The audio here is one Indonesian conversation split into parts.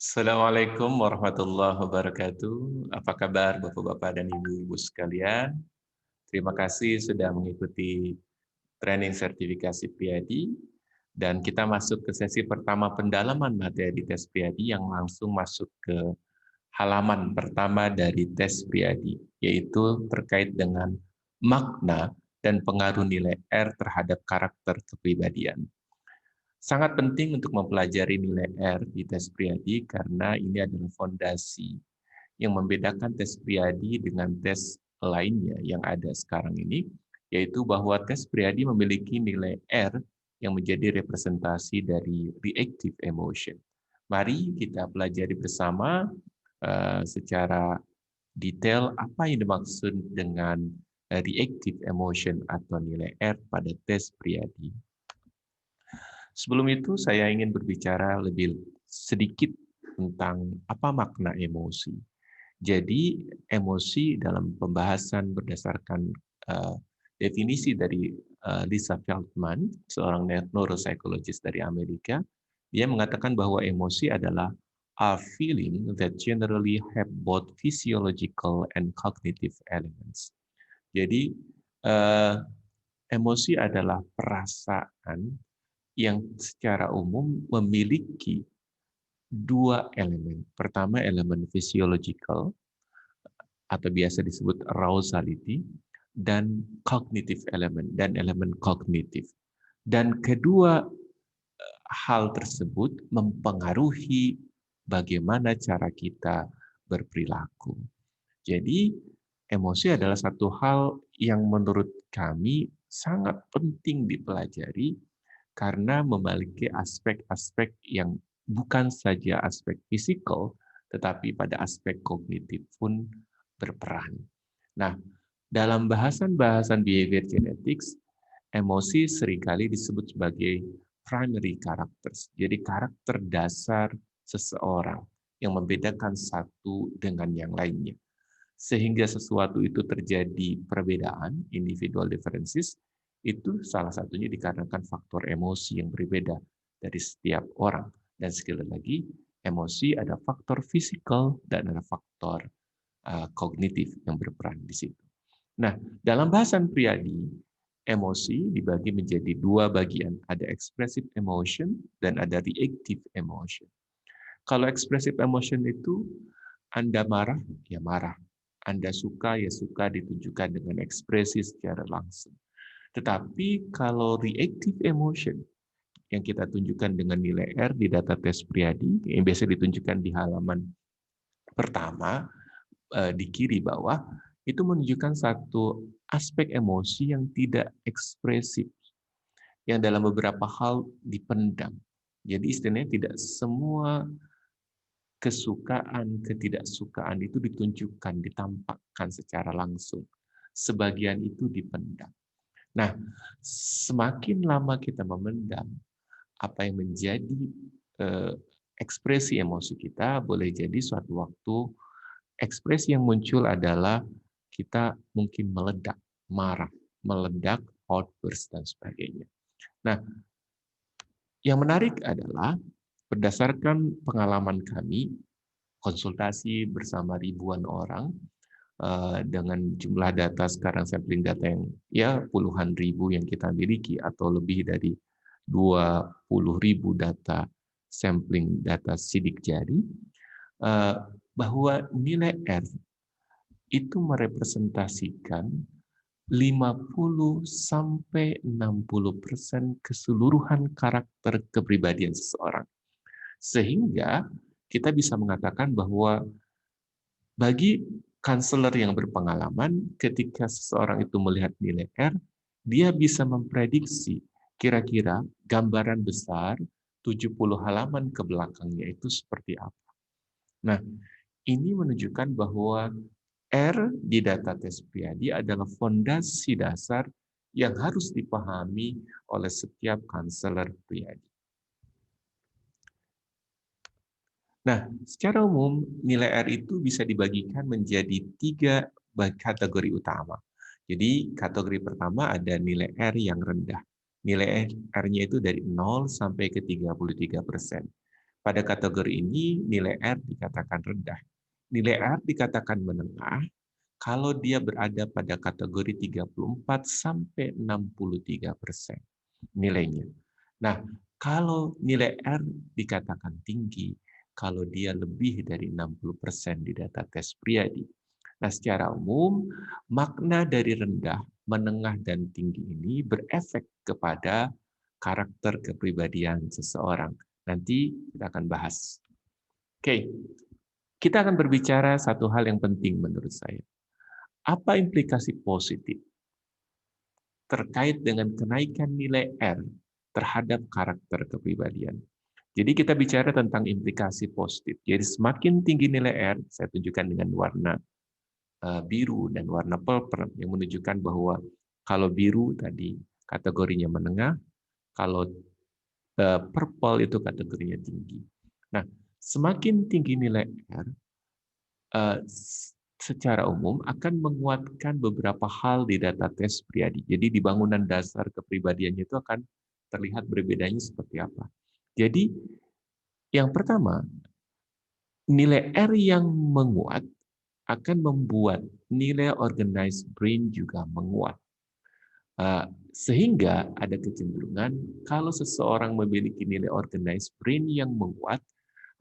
Assalamualaikum warahmatullahi wabarakatuh. Apa kabar Bapak-Bapak dan Ibu-Ibu sekalian? Terima kasih sudah mengikuti training sertifikasi PID dan kita masuk ke sesi pertama pendalaman materi tes PID yang langsung masuk ke halaman pertama dari tes PID, yaitu terkait dengan makna dan pengaruh nilai R terhadap karakter kepribadian. Sangat penting untuk mempelajari nilai R di tes PID karena ini adalah fondasi yang membedakan tes PID dengan tes lainnya yang ada sekarang ini, yaitu bahwa tes PID memiliki nilai R yang menjadi representasi dari reactive emotion. Mari kita pelajari bersama secara detail apa yang dimaksud dengan reactive emotion atau nilai R pada tes PID. Sebelum itu, saya ingin berbicara lebih sedikit tentang apa makna emosi. Jadi, emosi dalam pembahasan berdasarkan definisi dari Lisa Feldman, seorang neuropsikologis dari Amerika, dia mengatakan bahwa emosi adalah a feeling that generally have both physiological and cognitive elements. Jadi, emosi adalah perasaan yang secara umum memiliki dua elemen. Pertama, elemen physiological atau biasa disebut arousality, dan cognitive element dan elemen kognitif. Dan kedua hal tersebut mempengaruhi bagaimana cara kita berperilaku. Jadi, emosi adalah satu hal yang menurut kami sangat penting dipelajari karena memiliki aspek-aspek yang bukan saja aspek fisikal, tetapi pada aspek kognitif pun berperan. Nah, dalam bahasan-bahasan behavior genetics, emosi seringkali disebut sebagai primary characters, jadi karakter dasar seseorang yang membedakan satu dengan yang lainnya. Sehingga sesuatu itu terjadi perbedaan, individual differences, itu salah satunya dikarenakan faktor emosi yang berbeda dari setiap orang. Dan sekali lagi, emosi ada faktor fisikal dan ada faktor kognitif yang berperan di situ. Nah, dalam bahasan PID, emosi dibagi menjadi dua bagian. Ada expressive emotion dan ada reactive emotion. Kalau expressive emotion itu Anda marah, ya marah. Anda suka, ya suka ditunjukkan dengan ekspresi secara langsung. Tetapi kalau reactive emotion yang kita tunjukkan dengan nilai R di data tes PID, yang biasa ditunjukkan di halaman pertama, di kiri bawah, itu menunjukkan satu aspek emosi yang tidak ekspresif, yang dalam beberapa hal dipendam. Jadi istilahnya tidak semua kesukaan, ketidaksukaan itu ditunjukkan, ditampakkan secara langsung. Sebagian itu dipendam. Nah, semakin lama kita memendam apa yang menjadi ekspresi emosi kita, boleh jadi suatu waktu ekspresi yang muncul adalah kita mungkin meledak, marah, meledak, outburst, dan sebagainya. Nah, yang menarik adalah berdasarkan pengalaman kami, konsultasi bersama ribuan orang, dengan jumlah data sekarang sampling data yang ya puluhan ribu yang kita miliki atau lebih dari 20.000 data sampling data sidik jari, bahwa nilai R itu merepresentasikan 50 sampai 60% keseluruhan karakter kepribadian seseorang. Sehingga kita bisa mengatakan bahwa bagi konselor yang berpengalaman, ketika seseorang itu melihat nilai R, dia bisa memprediksi kira-kira gambaran besar 70 halaman ke belakangnya itu seperti apa. Nah, ini menunjukkan bahwa R di data tes PID adalah fondasi dasar yang harus dipahami oleh setiap konselor PID. Nah, secara umum nilai R itu bisa dibagikan menjadi 3 kategori utama. Jadi kategori pertama ada nilai R yang rendah. Nilai R-nya itu dari 0 sampai ke 33%. Pada kategori ini nilai R dikatakan rendah. Nilai R dikatakan menengah kalau dia berada pada kategori 34 sampai 63% nilainya. Nah, kalau nilai R dikatakan tinggi kalau dia lebih dari 60% di data tes Priadi. Nah, secara umum, makna dari rendah, menengah, dan tinggi ini berefek kepada karakter kepribadian seseorang. Nanti kita akan bahas. Oke, kita akan berbicara satu hal yang penting menurut saya. Apa implikasi positif terkait dengan kenaikan nilai R terhadap karakter kepribadian? Jadi kita bicara tentang implikasi positif. Jadi semakin tinggi nilai R, saya tunjukkan dengan warna biru dan warna purple yang menunjukkan bahwa kalau biru tadi kategorinya menengah, kalau purple itu kategorinya tinggi. Nah, semakin tinggi nilai R, secara umum akan menguatkan beberapa hal di data tes Priadi. Jadi di bangunan dasar kepribadiannya itu akan terlihat berbedanya seperti apa. Jadi yang pertama, nilai R yang menguat akan membuat nilai organized brain juga menguat. Sehingga ada kecenderungan kalau seseorang memiliki nilai organized brain yang menguat,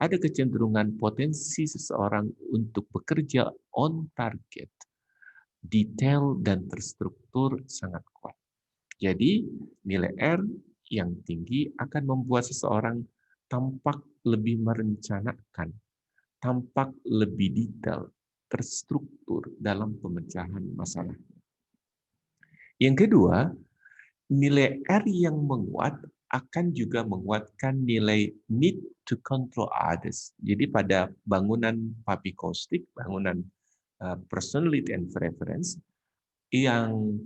ada kecenderungan potensi seseorang untuk bekerja on target, detail dan terstruktur sangat kuat. Jadi nilai R yang tinggi akan membuat seseorang tampak lebih merencanakan, tampak lebih detail, terstruktur dalam pemecahan masalah. Yang kedua, nilai R yang menguat akan juga menguatkan nilai need to control others. Jadi pada bangunan papikoustic, bangunan personality and preference, yang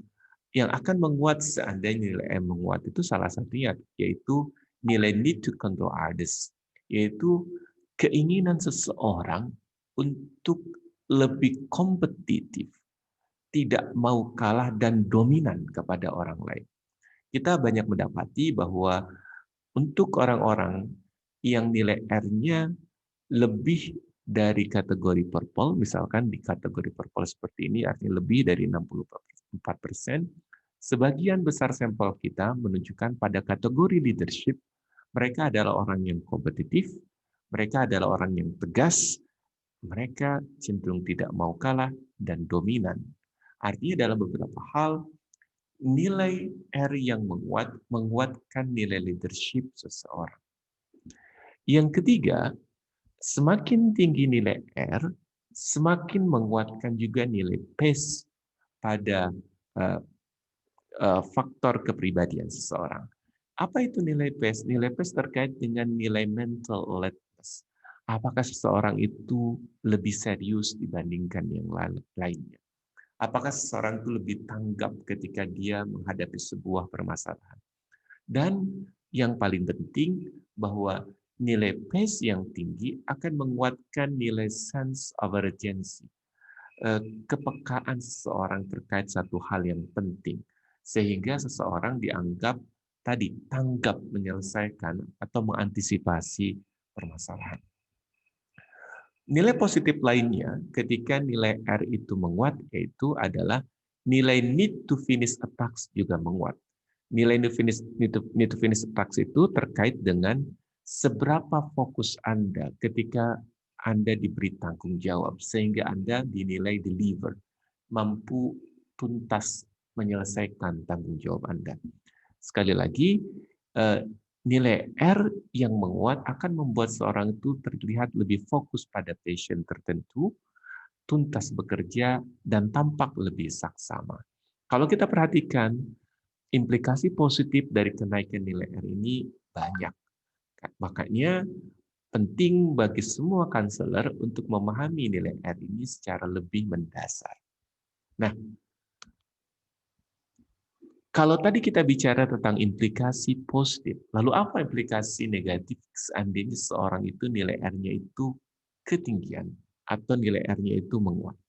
akan menguat seandainya nilai M menguat itu salah satunya yaitu nilai need to control others, yaitu keinginan seseorang untuk lebih kompetitif, tidak mau kalah dan dominan kepada orang lain. Kita banyak mendapati bahwa untuk orang-orang yang nilai R-nya lebih dari kategori purple, misalkan di kategori purple seperti ini artinya lebih dari 64%, sebagian besar sampel kita menunjukkan pada kategori leadership, mereka adalah orang yang kompetitif, mereka adalah orang yang tegas, mereka cenderung tidak mau kalah dan dominan. Artinya dalam beberapa hal, nilai R yang menguatkan nilai leadership seseorang. Yang ketiga, semakin tinggi nilai R, semakin menguatkan juga nilai PACE pada faktor kepribadian seseorang. Apa itu nilai PACE? Nilai PACE terkait dengan nilai mental alertness. Apakah seseorang itu lebih serius dibandingkan yang lainnya? Apakah seseorang itu lebih tanggap ketika dia menghadapi sebuah permasalahan? Dan yang paling penting bahwa nilai PACE yang tinggi akan menguatkan nilai sense of urgency, kepekaan seseorang terkait satu hal yang penting, sehingga seseorang dianggap tadi tanggap menyelesaikan atau mengantisipasi permasalahan. Nilai positif lainnya ketika nilai R itu menguat yaitu adalah nilai need to finish a task juga menguat. Nilai need to finish a task itu terkait dengan seberapa fokus Anda ketika Anda diberi tanggung jawab sehingga Anda dinilai deliver, mampu tuntas menyelesaikan tanggung jawab Anda. Sekali lagi, nilai R yang menguat akan membuat seorang itu terlihat lebih fokus pada passion tertentu, tuntas bekerja, dan tampak lebih saksama. Kalau kita perhatikan, implikasi positif dari kenaikan nilai R ini banyak. Makanya penting bagi semua konselor untuk memahami nilai R ini secara lebih mendasar. Nah, kalau tadi kita bicara tentang implikasi positif, lalu apa implikasi negatif seandainya seorang itu nilai R-nya itu ketinggian atau nilai R-nya itu menguat?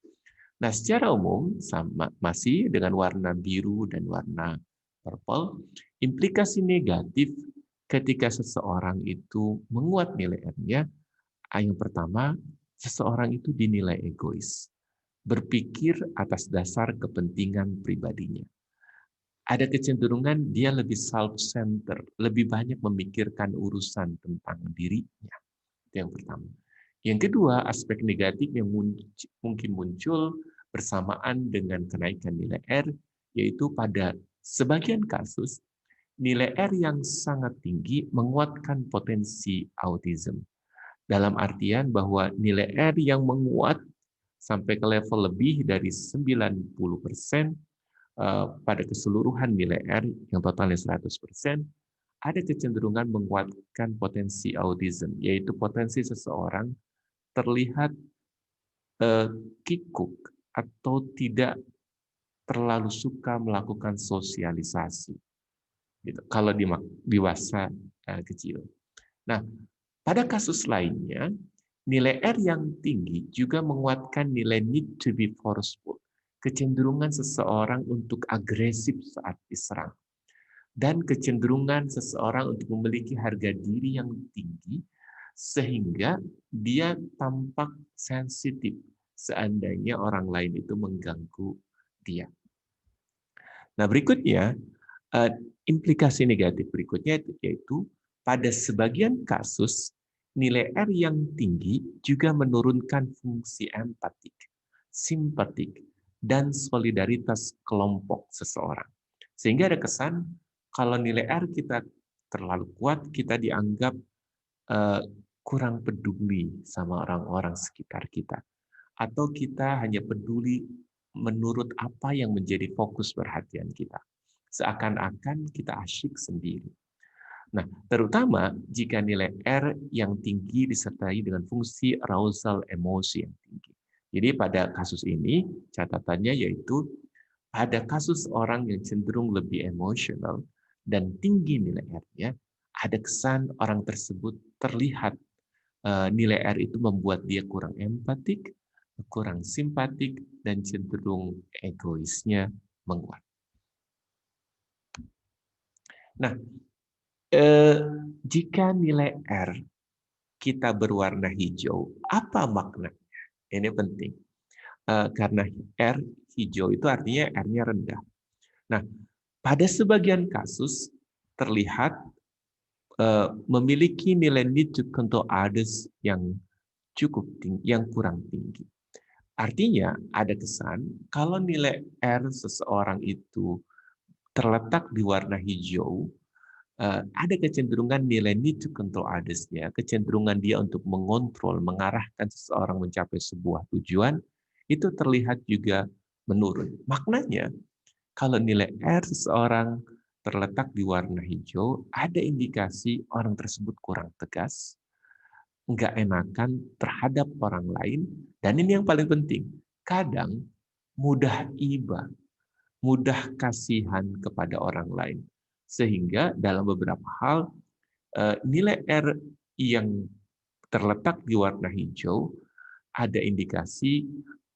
Nah, secara umum sama masih dengan warna biru dan warna purple, implikasi negatif Ketika seseorang itu menguat nilai R-nya, yang pertama, seseorang itu dinilai egois, berpikir atas dasar kepentingan pribadinya. Ada kecenderungan dia lebih self-center, lebih banyak memikirkan urusan tentang dirinya. Itu yang pertama. Yang kedua, aspek negatif yang mungkin muncul bersamaan dengan kenaikan nilai R, yaitu pada sebagian kasus, nilai R yang sangat tinggi menguatkan potensi autism. Dalam artian bahwa nilai R yang menguat sampai ke level lebih dari 90% pada keseluruhan nilai R yang totalnya 100%, ada kecenderungan menguatkan potensi autism, yaitu potensi seseorang terlihat kikuk atau tidak terlalu suka melakukan sosialisasi. Gitu. Kalau di masa kecil. Nah, pada kasus lainnya, nilai R yang tinggi juga menguatkan nilai need to be forceful, kecenderungan seseorang untuk agresif saat diserang, dan kecenderungan seseorang untuk memiliki harga diri yang tinggi, sehingga dia tampak sensitif seandainya orang lain itu mengganggu dia. Nah, berikutnya, implikasi negatif berikutnya yaitu pada sebagian kasus, nilai R yang tinggi juga menurunkan fungsi empatik, simpatik, dan solidaritas kelompok seseorang. Sehingga ada kesan kalau nilai R kita terlalu kuat, kita dianggap kurang peduli sama orang-orang sekitar kita. Atau kita hanya peduli menurut apa yang menjadi fokus perhatian kita. Seakan-akan kita asyik sendiri. Nah, terutama jika nilai R yang tinggi disertai dengan fungsi arousal emosi yang tinggi. Jadi pada kasus ini, catatannya yaitu pada kasus orang yang cenderung lebih emosional dan tinggi nilai R-nya, ada kesan orang tersebut terlihat nilai R itu membuat dia kurang empatik, kurang simpatik, dan cenderung egoisnya menguat. Nah, jika nilai R kita berwarna hijau, apa maknanya? Ini penting. Karena R hijau itu artinya R-nya rendah. Nah, pada sebagian kasus terlihat memiliki nilai need to control others yang cukup tinggi, yang kurang tinggi. Artinya ada kesan kalau nilai R seseorang itu terletak di warna hijau, ada kecenderungan nilai need to control others-nya, kecenderungan dia untuk mengontrol, mengarahkan seseorang mencapai sebuah tujuan, itu terlihat juga menurun. Maknanya, kalau nilai R seseorang terletak di warna hijau, ada indikasi orang tersebut kurang tegas, nggak enakan terhadap orang lain, dan ini yang paling penting, kadang mudah iba, mudah kasihan kepada orang lain. Sehingga dalam beberapa hal, nilai R yang terletak di warna hijau ada indikasi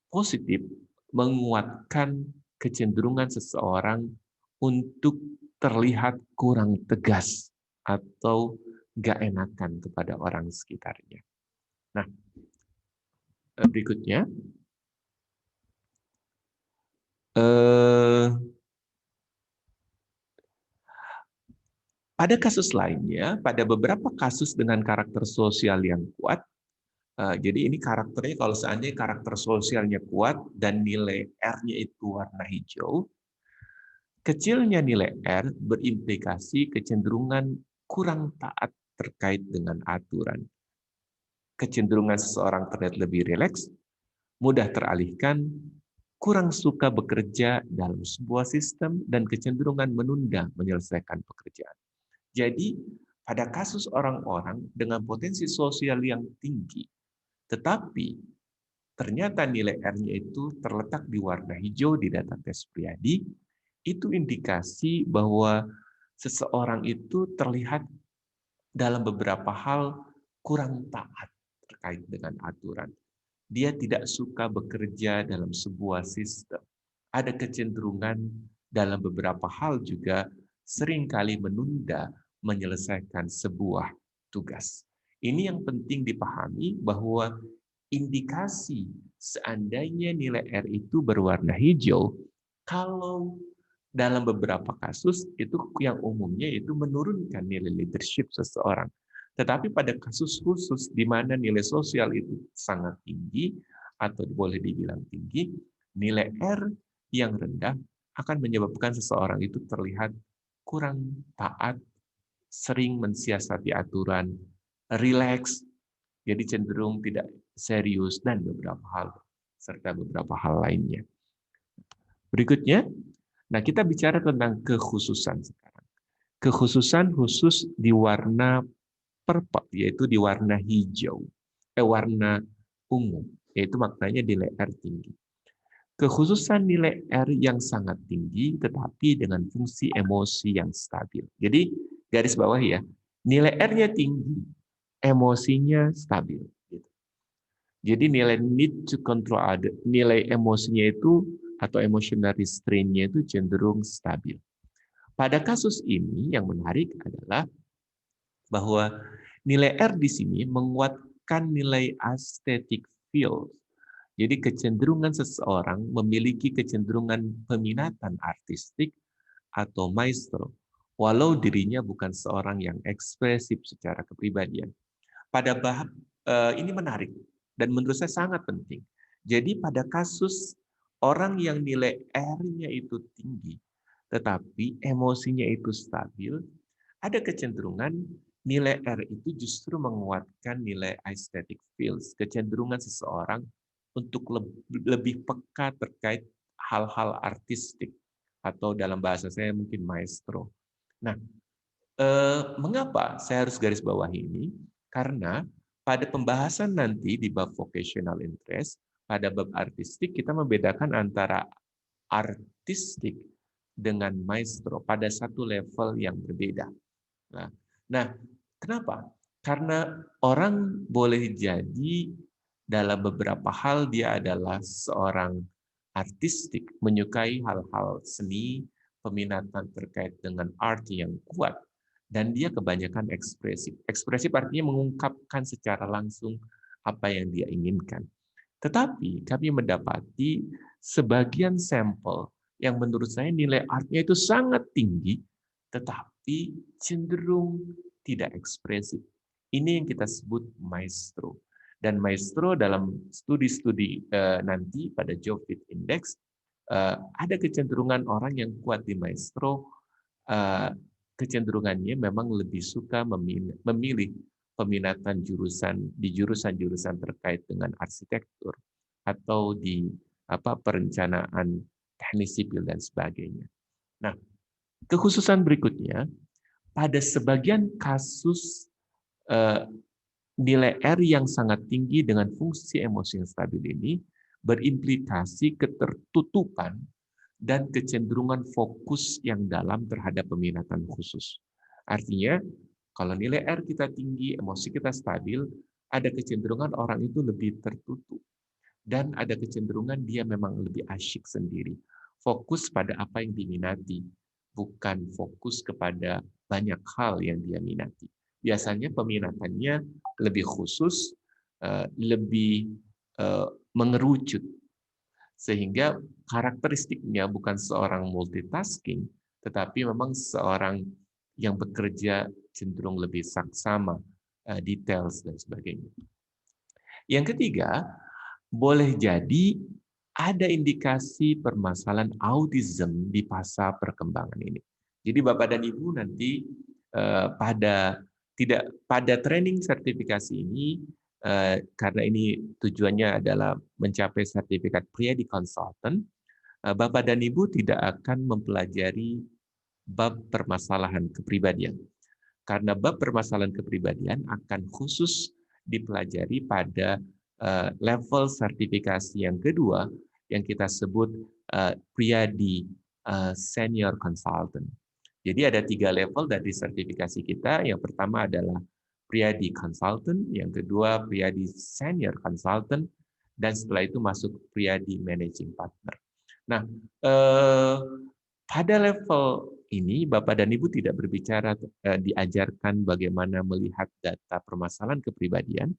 positif menguatkan kecenderungan seseorang untuk terlihat kurang tegas atau nggak enakan kepada orang sekitarnya. Nah, berikutnya, pada kasus lainnya, pada beberapa kasus dengan karakter sosial yang kuat, jadi ini karakternya kalau seandainya karakter sosialnya kuat dan nilai R-nya itu warna hijau, kecilnya nilai R berimplikasi kecenderungan kurang taat terkait dengan aturan. Kecenderungan seseorang terlihat lebih rileks, mudah teralihkan, kurang suka bekerja dalam sebuah sistem, dan kecenderungan menunda menyelesaikan pekerjaan. Jadi, pada kasus orang-orang dengan potensi sosial yang tinggi, tetapi ternyata nilai R-nya itu terletak di warna hijau di data tes Priadi, itu indikasi bahwa seseorang itu terlihat dalam beberapa hal kurang taat terkait dengan aturan. Dia tidak suka bekerja dalam sebuah sistem. Ada kecenderungan dalam beberapa hal juga seringkali menunda menyelesaikan sebuah tugas. Ini yang penting dipahami bahwa indikasi seandainya nilai R itu berwarna hijau, kalau dalam beberapa kasus itu yang umumnya itu menurunkan nilai leadership seseorang. Tetapi pada kasus khusus di mana nilai sosial itu sangat tinggi atau boleh dibilang tinggi, nilai R yang rendah akan menyebabkan seseorang itu terlihat kurang taat, sering mensiasati aturan, rileks, jadi cenderung tidak serius dan beberapa hal serta beberapa hal lainnya. Berikutnya, nah kita bicara tentang kekhususan sekarang. Kekhususan khusus di warna purple, yaitu di warna hijau, warna ungu, yaitu maknanya nilai R tinggi. Kekhususan nilai R yang sangat tinggi, tetapi dengan fungsi emosi yang stabil. Jadi garis bawah ya, nilai R-nya tinggi, emosinya stabil. Jadi nilai need to control other, nilai emosinya itu atau emotional restraint-nya itu cenderung stabil. Pada kasus ini yang menarik adalah bahwa nilai R di sini menguatkan nilai aesthetic feel. Jadi kecenderungan seseorang memiliki kecenderungan peminatan artistik atau maestro, walau dirinya bukan seorang yang ekspresif secara kepribadian. Pada bab ini menarik dan menurut saya sangat penting. Jadi pada kasus orang yang nilai R-nya itu tinggi, tetapi emosinya itu stabil, ada kecenderungan nilai R itu justru menguatkan nilai aesthetic feels, kecenderungan seseorang untuk lebih peka terkait hal-hal artistik atau dalam bahasa saya mungkin maestro. Nah, mengapa saya harus garis bawahi ini? Karena pada pembahasan nanti di bab vocational interest, pada bab artistik kita membedakan antara artistik dengan maestro pada satu level yang berbeda. Nah, kenapa? Karena orang boleh jadi dalam beberapa hal dia adalah seorang artistik, menyukai hal-hal seni, peminatan terkait dengan art yang kuat, dan dia kebanyakan ekspresif. Ekspresif artinya mengungkapkan secara langsung apa yang dia inginkan. Tetapi kami mendapati sebagian sampel yang menurut saya nilai artnya itu sangat tinggi, tetapi cenderung tidak ekspresif. Ini yang kita sebut maestro. Dan maestro dalam studi-studi nanti pada Jovit Index, ada kecenderungan orang yang kuat di maestro, kecenderungannya memang lebih suka memilih peminatan jurusan di jurusan-jurusan terkait dengan arsitektur atau di perencanaan teknis sipil dan sebagainya. Nah, kekhususan berikutnya, pada sebagian kasus nilai R yang sangat tinggi dengan fungsi emosi yang stabil ini berimplikasi ketertutupan dan kecenderungan fokus yang dalam terhadap peminatan khusus. Artinya, kalau nilai R kita tinggi, emosi kita stabil, ada kecenderungan orang itu lebih tertutup. Dan ada kecenderungan dia memang lebih asyik sendiri. Fokus pada apa yang diminati, bukan fokus kepada banyak hal yang dia minati. Biasanya peminatannya lebih khusus, lebih mengerucut. Sehingga karakteristiknya bukan seorang multitasking, tetapi memang seorang yang bekerja cenderung lebih saksama, details, dan sebagainya. Yang ketiga, boleh jadi ada indikasi permasalahan autism di fase perkembangan ini. Jadi Bapak dan Ibu nanti pada training sertifikasi ini, karena ini tujuannya adalah mencapai sertifikat Priadi Consultant, Bapak dan Ibu tidak akan mempelajari bab permasalahan kepribadian. Karena bab permasalahan kepribadian akan khusus dipelajari pada level sertifikasi yang kedua yang kita sebut Priadi Senior Consultant. Jadi ada 3 level dari sertifikasi kita. Yang pertama adalah Priadi Consultant, yang kedua Priadi Senior Consultant, dan setelah itu masuk Priadi Managing Partner. Nah, pada level ini Bapak dan Ibu tidak berbicara diajarkan bagaimana melihat data permasalahan kepribadian,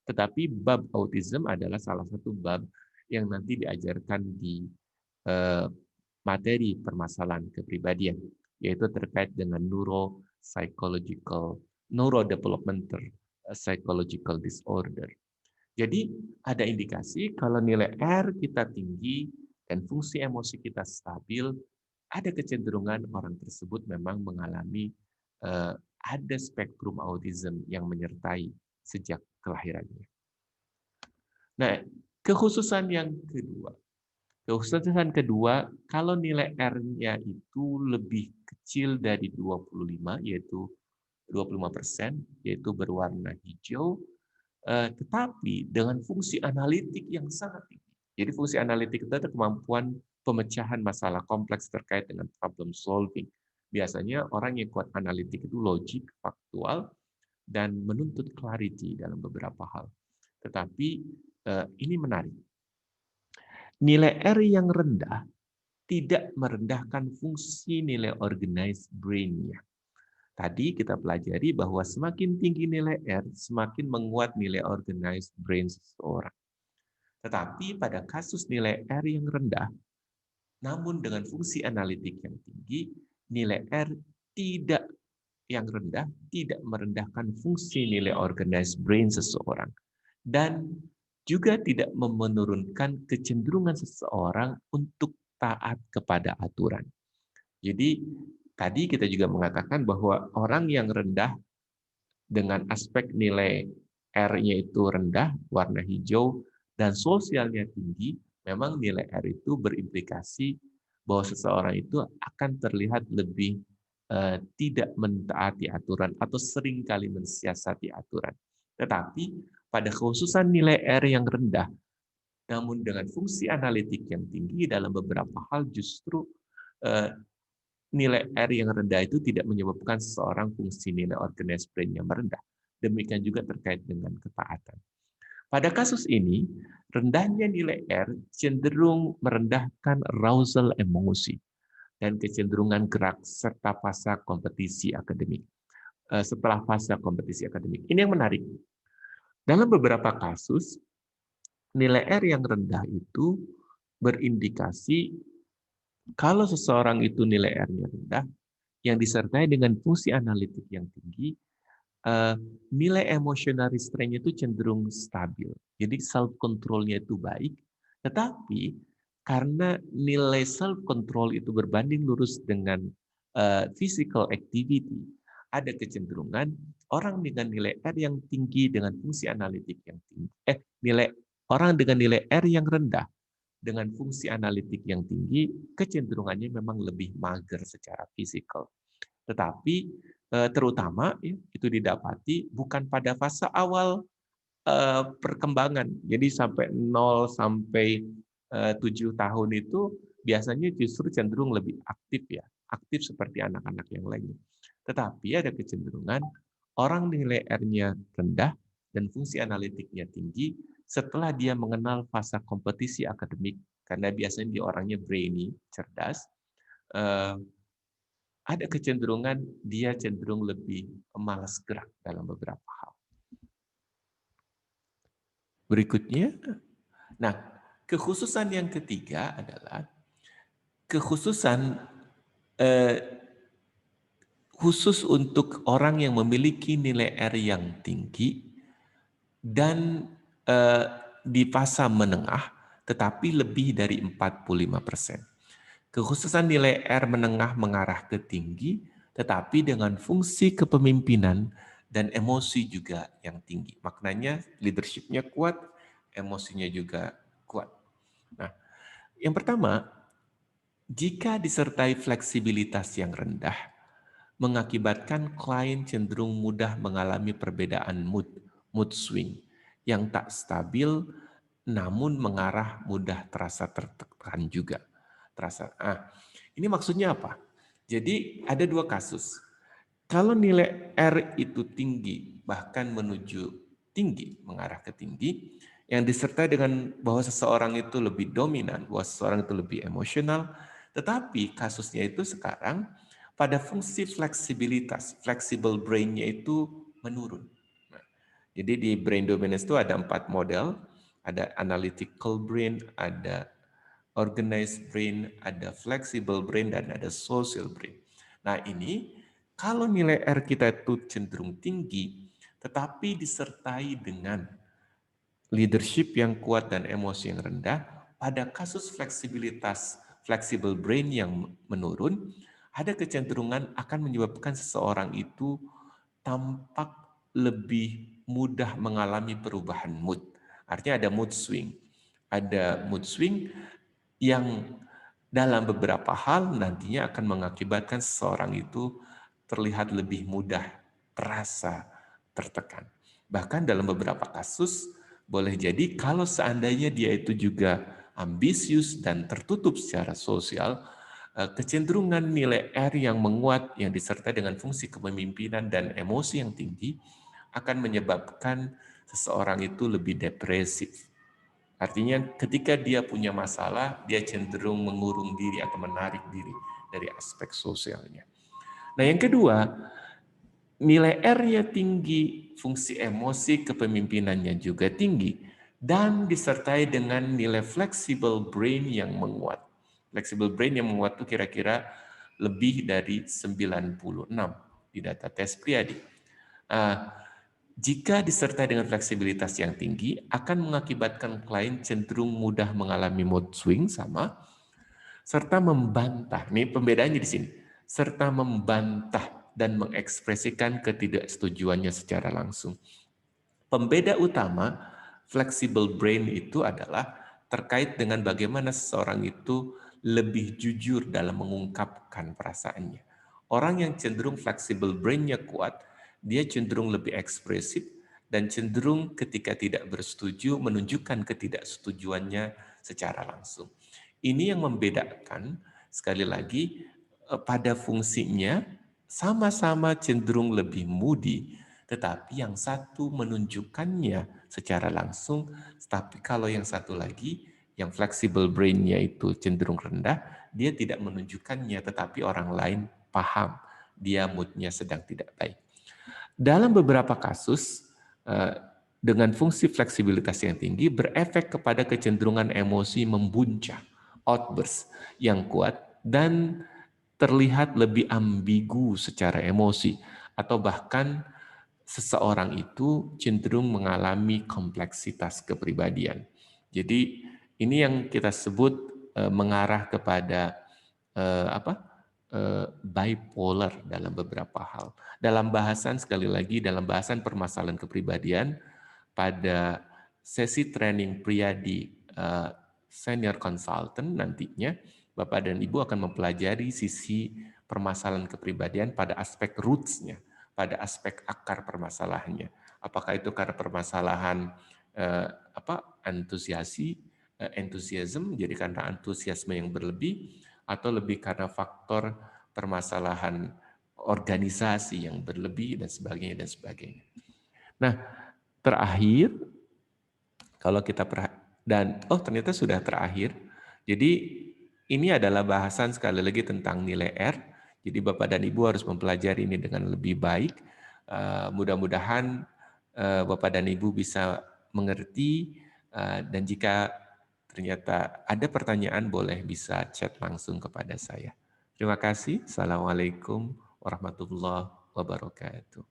tetapi bab autism adalah salah satu bab yang nanti diajarkan di materi permasalahan kepribadian, yaitu terkait dengan neurodevelopmental psychological disorder. Jadi ada indikasi kalau nilai R kita tinggi dan fungsi emosi kita stabil, ada kecenderungan orang tersebut memang mengalami ada spektrum autism yang menyertai sejak kelahirannya. Nah, kekhususan kedua, kalau nilai R-nya itu lebih kecil dari 25, yaitu 25%, yaitu berwarna hijau, tetapi dengan fungsi analitik yang sangat tinggi. Jadi fungsi analitik itu adalah kemampuan pemecahan masalah kompleks terkait dengan problem solving. Biasanya orang yang kuat analitik itu logik, faktual, dan menuntut clarity dalam beberapa hal. Tetapi ini menarik. Nilai R yang rendah tidak merendahkan fungsi nilai organized brain-nya. Tadi kita pelajari bahwa semakin tinggi nilai R, semakin menguat nilai organized brain seseorang. Tetapi pada kasus nilai R yang rendah, namun dengan fungsi analitik yang tinggi, nilai R yang rendah tidak merendahkan fungsi nilai organized brain seseorang. Dan juga tidak menurunkan kecenderungan seseorang untuk taat kepada aturan. Jadi tadi kita juga mengatakan bahwa orang yang rendah dengan aspek nilai R-nya itu rendah, warna hijau, dan sosialnya tinggi, memang nilai R itu berimplikasi bahwa seseorang itu akan terlihat lebih tidak mentaati aturan atau seringkali mensiasati aturan. Tetapi pada khususan nilai R yang rendah, namun dengan fungsi analitik yang tinggi dalam beberapa hal justru nilai R yang rendah itu tidak menyebabkan seseorang fungsi nilai organized brain-nya merendah. Demikian juga terkait dengan ketaatan. Pada kasus ini, rendahnya nilai R cenderung merendahkan arousal emosi dan kecenderungan gerak serta fase kompetisi akademik. Setelah fase kompetisi akademik. Ini yang menarik. Dalam beberapa kasus, nilai R yang rendah itu berindikasi kalau seseorang itu nilai R-nya rendah, yang disertai dengan fungsi analitik yang tinggi, nilai emotional restraint-nya itu cenderung stabil. Jadi self-control-nya itu baik, tetapi karena nilai self-control itu berbanding lurus dengan physical activity, ada kecenderungan orang dengan nilai R yang tinggi dengan fungsi analitik yang tinggi, orang dengan nilai R yang rendah dengan fungsi analitik yang tinggi, kecenderungannya memang lebih mager secara fisikal. Tetapi terutama itu didapati bukan pada fase awal perkembangan. Jadi sampai 0 sampai 7 tahun itu biasanya justru cenderung lebih aktif ya, aktif seperti anak-anak yang lainnya. Tetapi ada kecenderungan orang nilai R-nya rendah dan fungsi analitiknya tinggi setelah dia mengenal fase kompetisi akademik, karena biasanya dia orangnya brainy, cerdas, ada kecenderungan dia cenderung lebih malas gerak dalam beberapa hal. Berikutnya, nah kekhususan yang ketiga adalah kekhususan khusus untuk orang yang memiliki nilai R yang tinggi dan di fase menengah, tetapi lebih dari 45%. Kekhususan nilai R menengah mengarah ke tinggi, tetapi dengan fungsi kepemimpinan dan emosi juga yang tinggi. Maknanya leadership-nya kuat, emosinya juga kuat. Nah, yang pertama, jika disertai fleksibilitas yang rendah, mengakibatkan klien cenderung mudah mengalami perbedaan mood swing yang tak stabil, namun mengarah mudah terasa tertekan juga. Ini maksudnya apa? Jadi ada dua kasus. Kalau nilai R itu tinggi, bahkan menuju tinggi, mengarah ke tinggi, yang disertai dengan bahwa seseorang itu lebih dominan, bahwa seseorang itu lebih emosional, tetapi kasusnya itu sekarang Pada fungsi fleksibilitas, flexible brain-nya itu menurun. Nah, jadi di brain dominance itu ada 4 model, ada analytical brain, ada organized brain, ada flexible brain, dan ada social brain. Nah ini, kalau nilai R kita itu cenderung tinggi, tetapi disertai dengan leadership yang kuat dan emosi yang rendah, pada kasus fleksibilitas flexible brain yang menurun, ada kecenderungan akan menyebabkan seseorang itu tampak lebih mudah mengalami perubahan mood. Artinya ada mood swing. Ada mood swing yang dalam beberapa hal nantinya akan mengakibatkan seseorang itu terlihat lebih mudah terasa tertekan. Bahkan dalam beberapa kasus boleh jadi kalau seandainya dia itu juga ambisius dan tertutup secara sosial, kecenderungan nilai R yang menguat yang disertai dengan fungsi kepemimpinan dan emosi yang tinggi akan menyebabkan seseorang itu lebih depresif. Artinya ketika dia punya masalah, dia cenderung mengurung diri atau menarik diri dari aspek sosialnya. Nah yang kedua, nilai R-nya tinggi, fungsi emosi kepemimpinannya juga tinggi, dan disertai dengan nilai flexible brain yang menguat. Flexible brain yang menguat itu kira-kira lebih dari 96 di data tes Priadi. Jika disertai dengan fleksibilitas yang tinggi, akan mengakibatkan klien cenderung mudah mengalami mood swing sama, serta membantah, ini pembedaannya di sini, serta membantah dan mengekspresikan ketidaksetujuannya secara langsung. Pembeda utama flexible brain itu adalah terkait dengan bagaimana seseorang itu lebih jujur dalam mengungkapkan perasaannya. Orang yang cenderung flexible brain-nya kuat, dia cenderung lebih ekspresif dan cenderung ketika tidak bersetuju menunjukkan ketidaksetujuannya secara langsung. Ini yang membedakan, sekali lagi, pada fungsinya sama-sama cenderung lebih moody, tetapi yang satu menunjukkannya secara langsung, tapi kalau yang satu lagi, yang flexible brain-nya itu cenderung rendah, dia tidak menunjukkannya, tetapi orang lain paham dia mood-nya sedang tidak baik. Dalam beberapa kasus, dengan fungsi fleksibilitas yang tinggi, berefek kepada kecenderungan emosi membuncah, outburst yang kuat, dan terlihat lebih ambigu secara emosi, atau bahkan seseorang itu cenderung mengalami kompleksitas kepribadian. Jadi ini yang kita sebut mengarah kepada bipolar dalam beberapa hal. Dalam bahasan, sekali lagi, dalam bahasan permasalahan kepribadian, pada sesi training pria di senior consultant nantinya, Bapak dan Ibu akan mempelajari sisi permasalahan kepribadian pada aspek roots-nya, pada aspek akar permasalahannya. Apakah itu karena permasalahan enthusiasm, jadi karena antusiasme yang berlebih, atau lebih karena faktor permasalahan organisasi yang berlebih dan sebagainya dan sebagainya. Nah, terakhir kalau kita ternyata sudah terakhir. Jadi ini adalah bahasan sekali lagi tentang nilai R. Jadi Bapak dan Ibu harus mempelajari ini dengan lebih baik. Mudah-mudahan Bapak dan Ibu bisa mengerti, dan jika ternyata ada pertanyaan boleh bisa chat langsung kepada saya. Terima kasih. Assalamualaikum warahmatullahi wabarakatuh.